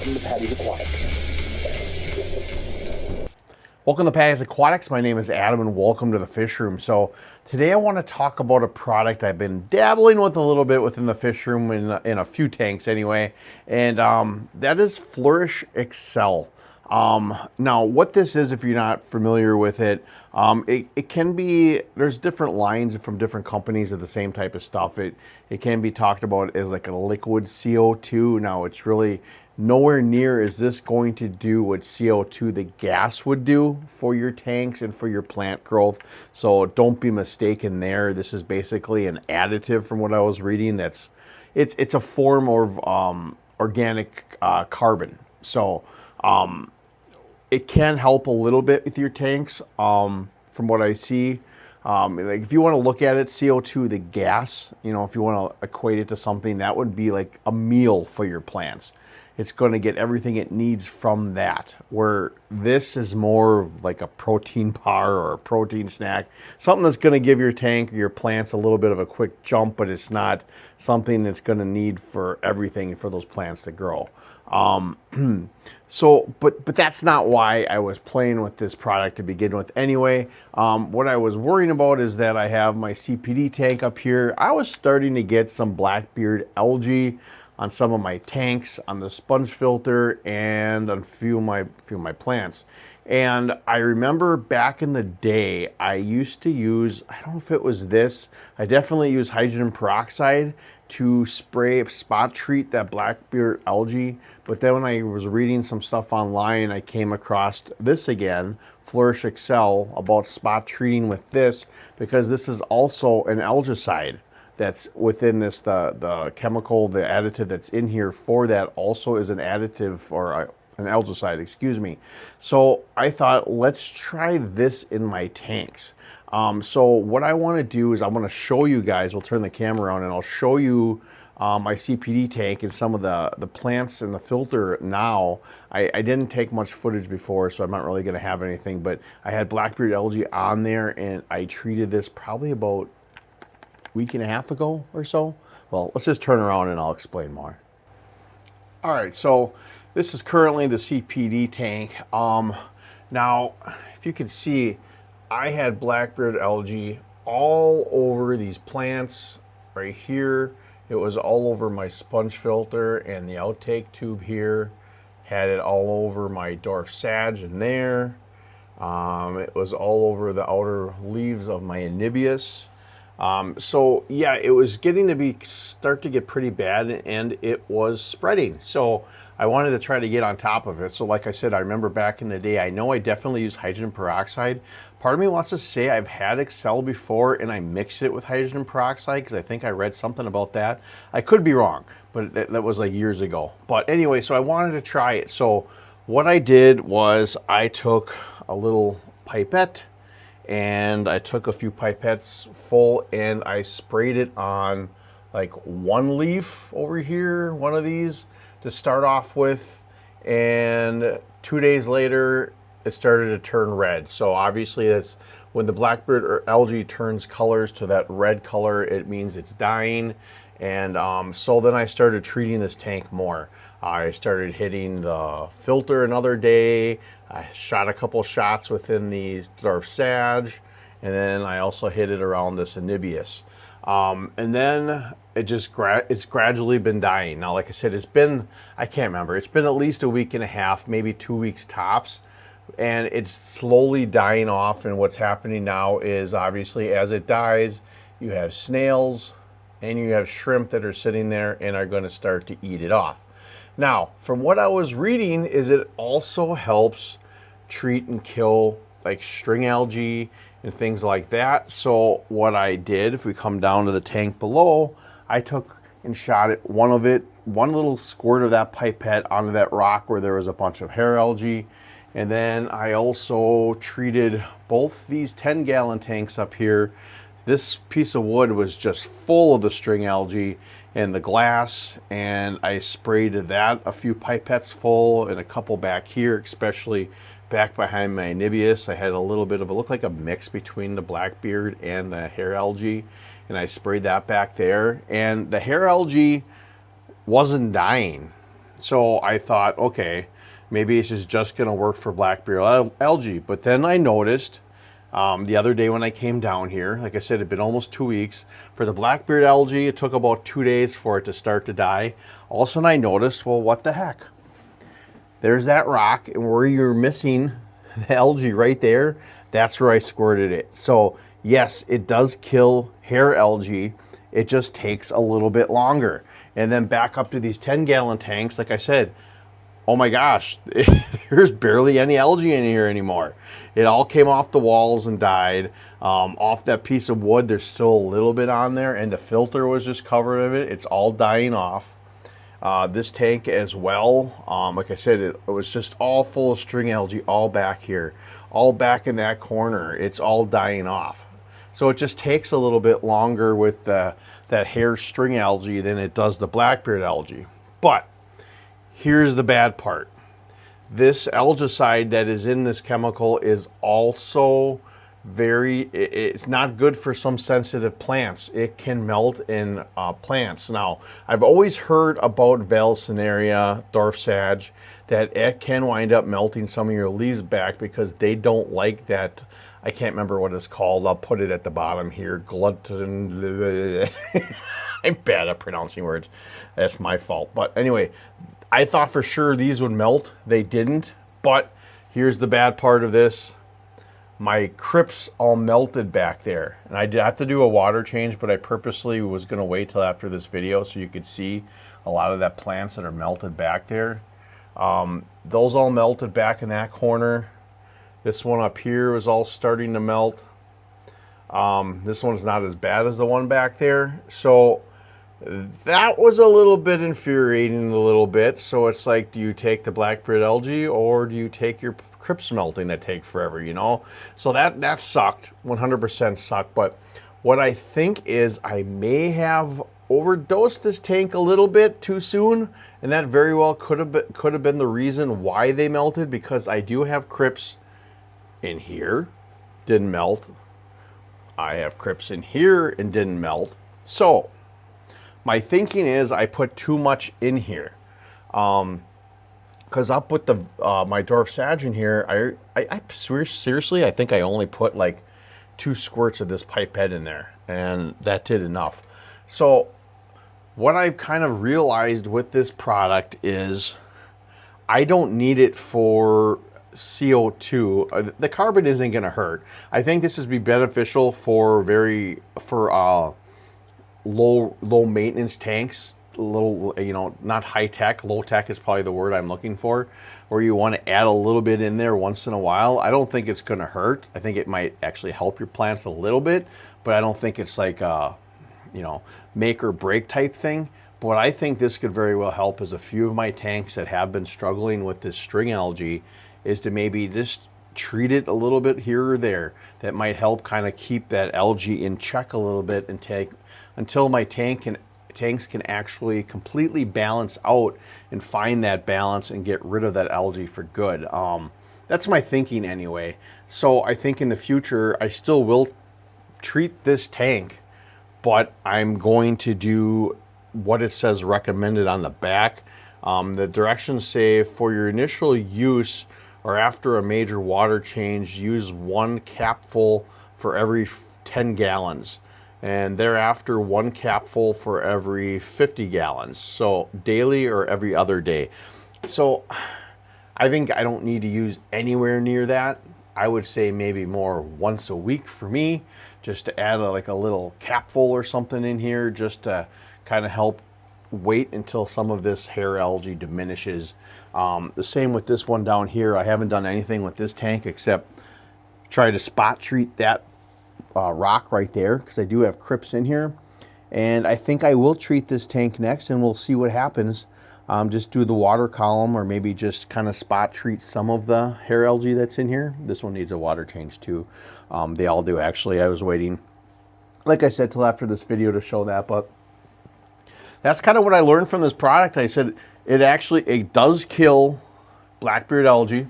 Welcome to Patty's Aquatics. Welcome to Patty's Aquatics. My name is Adam and welcome to the fish room. So today I want to talk about a product I've been dabbling with a little bit within the fish room in a few tanks anyway, and that is Flourish Excel. Now what this is, if you're not familiar with it, it can be, there's different lines from different companies of the same type of stuff. It can be talked about as like a liquid CO2. Now it's really nowhere near is this going to do what CO2, the gas, would do for your tanks and for your plant growth. So don't be mistaken there. This is basically an additive from what I was reading. It's a form of organic carbon. So it can help a little bit with your tanks from what I see. Like if you want to look at it, CO2, the gas, you know, if you want to equate it to something, that would be like a meal for your plants. It's going to get everything it needs from that, where this is more of like a protein bar or a protein snack, something that's going to give your tank or your plants a little bit of a quick jump, but it's not something that's going to need for everything for those plants to grow. But that's not why I was playing with this product to begin with anyway. What I was worrying about is that I have my CPD tank up here. I was starting to get some blackbeard algae on some of my tanks, on the sponge filter, and on a few of my plants. And I remember back in the day, I used to use, I don't know if it was this, I definitely use hydrogen peroxide to spray, spot treat that blackbeard algae. But then when I was reading some stuff online, I came across this again, Flourish Excel, about spot treating with this, because this is also an algicide that's within this, the chemical, the additive that's in here for that also is an additive, or an algicide, excuse me. So I thought, let's try this in my tanks. So what I want to do is I want to show you guys, we'll turn the camera on and I'll show you my CPD tank and some of the plants in the filter now. I didn't take much footage before, so I'm not really going to have anything, but I had blackbeard algae on there and I treated this probably about week and a half ago or so. Well, let's just turn around and I'll explain more. All right, so this is currently the CPD tank. Now, if you can see, I had blackbeard algae all over these plants right here. It was all over my sponge filter and the outtake tube here. Had it all over my dwarf sage in there. It was all over the outer leaves of my anibius. So yeah, it was getting to start to get pretty bad and it was spreading. So I wanted to try to get on top of it. So like I said, I remember back in the day, I know I definitely used hydrogen peroxide. Part of me wants to say I've had Excel before and I mixed it with hydrogen peroxide because I think I read something about that. I could be wrong, but that was like years ago. But anyway, so I wanted to try it. So what I did was I took a little pipette and I took a few pipettes full and I sprayed it on like one leaf over here, one of these to start off with. And 2 days later, it started to turn red. So obviously that's when the blackbeard or algae turns colors to that red color, it means it's dying. And so then I started treating this tank more. I started hitting the filter another day. I shot a couple shots within the dwarf sage, and then I also hit it around this anibius. And then it's gradually been dying. Now, like I said, it's been, I can't remember, it's been at least a week and a half, maybe 2 weeks tops, and it's slowly dying off. And what's happening now is obviously as it dies, you have snails and you have shrimp that are sitting there and are going to start to eat it off. Now, from what I was reading is it also helps treat and kill like string algae and things like that. So what I did, if we come down to the tank below, I took and shot it, one little squirt of that pipette onto that rock where there was a bunch of hair algae. And then I also treated both these 10-gallon tanks up here. This piece of wood was just full of the string algae and the glass, and I sprayed that a few pipettes full and a couple back here, especially back behind my anibius. I had a little bit of, it looked like a mix between the blackbeard and the hair algae, and I sprayed that back there. And the hair algae wasn't dying. So I thought, okay, maybe this is just going to work for black-bearded algae. But then I noticed the other day when I came down here, like I said, it had been almost 2 weeks. For the black-bearded algae, it took about 2 days for it to start to die. All of a sudden I noticed, well, what the heck? There's that rock, and where you're missing the algae right there, that's where I squirted it. So yes, it does kill hair algae. It just takes a little bit longer. And then back up to these 10-gallon tanks, like I said, oh my gosh, there's barely any algae in here anymore. It all came off the walls and died. Off that piece of wood, there's still a little bit on there, and the filter was just covered in it. It's all dying off. This tank as well, like I said, it was just all full of string algae all back here, all back in that corner. It's all dying off. So it just takes a little bit longer with that hair string algae than it does the black-bearded algae. But here's the bad part. This algicide that is in this chemical is also it's not good for some sensitive plants. It can melt in plants. Now, I've always heard about Vallisneria, dwarf sage, that it can wind up melting some of your leaves back because they don't like that. I can't remember what it's called. I'll put it at the bottom here. Gluten. I'm bad at pronouncing words. That's my fault. But anyway, I thought for sure these would melt. They didn't. But here's the bad part of this. My crypts all melted back there. And I did have to do a water change, but I purposely was going to wait till after this video so you could see a lot of that plants that are melted back there. Those all melted back in that corner. This one up here was all starting to melt. This one's not as bad as the one back there. So that was a little bit infuriating a little bit. So it's like, do you take the black-bearded algae or do you take your crypts melting that take forever, you know? So that sucked, 100% sucked. But what I think is I may have overdosed this tank a little bit too soon, and that very well could have been the reason why they melted, because I do have crypts in here, didn't melt. I have crypts in here and didn't melt. So my thinking is I put too much in here. Because up with the my dwarf sage in here, I seriously, I think I only put like 2 squirts of this pipette in there, and that did enough. So what I've kind of realized with this product is I don't need it for CO₂. The carbon isn't going to hurt. I think this would be beneficial for low maintenance tanks. Little, you know, not high tech, low tech is probably the word I'm looking for, where you want to add a little bit in there once in a while. I don't think it's going to hurt. I think it might actually help your plants a little bit, but I don't think it's like a, you know, make or break type thing. But what I think this could very well help is a few of my tanks that have been struggling with this string algae is to maybe just treat it a little bit here or there. That might help kind of keep that algae in check a little bit and take until my tanks can actually completely balance out and find that balance and get rid of that algae for good. That's my thinking anyway. So I think in the future, I still will treat this tank, but I'm going to do what it says recommended on the back. The directions say for your initial use or after a major water change, use 1 capful for every 10 gallons. And thereafter 1 capful for every 50 gallons. So daily or every other day. So I think I don't need to use anywhere near that. I would say maybe more once a week for me, just to add like a little capful or something in here, just to kind of help wait until some of this hair algae diminishes. The same with this one down here. I haven't done anything with this tank except try to spot treat that rock right there, because I do have crypts in here, and I think I will treat this tank next and we'll see what happens. Just do the water column, or maybe just kind of spot treat some of the hair algae that's in here. This one needs a water change too. They all do actually. I was waiting, like I said, till after this video to show that, but that's kind of what I learned from this product. I said it does kill black-bearded algae.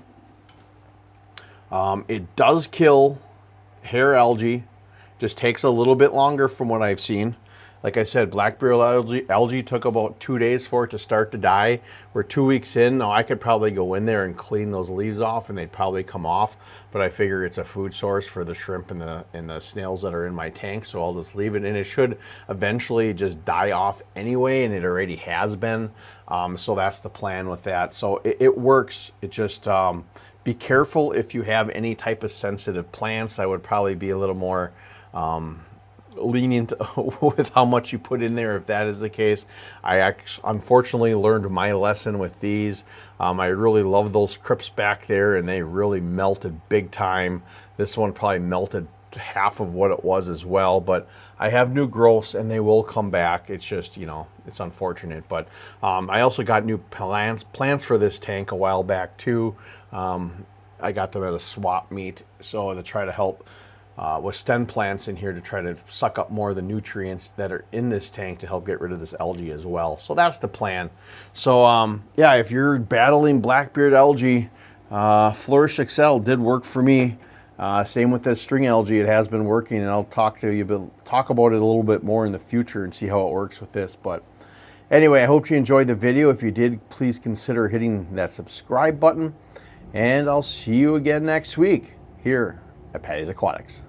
It does kill hair algae. Just takes a little bit longer from what I've seen. Like I said, blackberry algae took about 2 days for it to start to die. We're 2 weeks in. Now I could probably go in there and clean those leaves off and they'd probably come off, but I figure it's a food source for the shrimp and the snails that are in my tank, so I'll just leave it, and it should eventually just die off anyway, and it already has been. So that's the plan with that. So it works. It just be careful if you have any type of sensitive plants. I would probably be a little more lenient with how much you put in there if that is the case. I unfortunately learned my lesson with these. I really love those crypts back there, and they really melted big time. This one probably melted half of what it was as well, but I have new growths and they will come back. It's just, you know, it's unfortunate. But I also got new plants for this tank a while back too. I got them at a swap meet, so to try to help with stem plants in here to try to suck up more of the nutrients that are in this tank to help get rid of this algae as well. So that's the plan. So yeah, if you're battling blackbeard algae, Flourish Excel did work for me. Same with this string algae, it has been working, and I'll talk about it a little bit more in the future and see how it works with this. But anyway, I hope you enjoyed the video. If you did, please consider hitting that subscribe button, and I'll see you again next week here at Patty's Aquatics.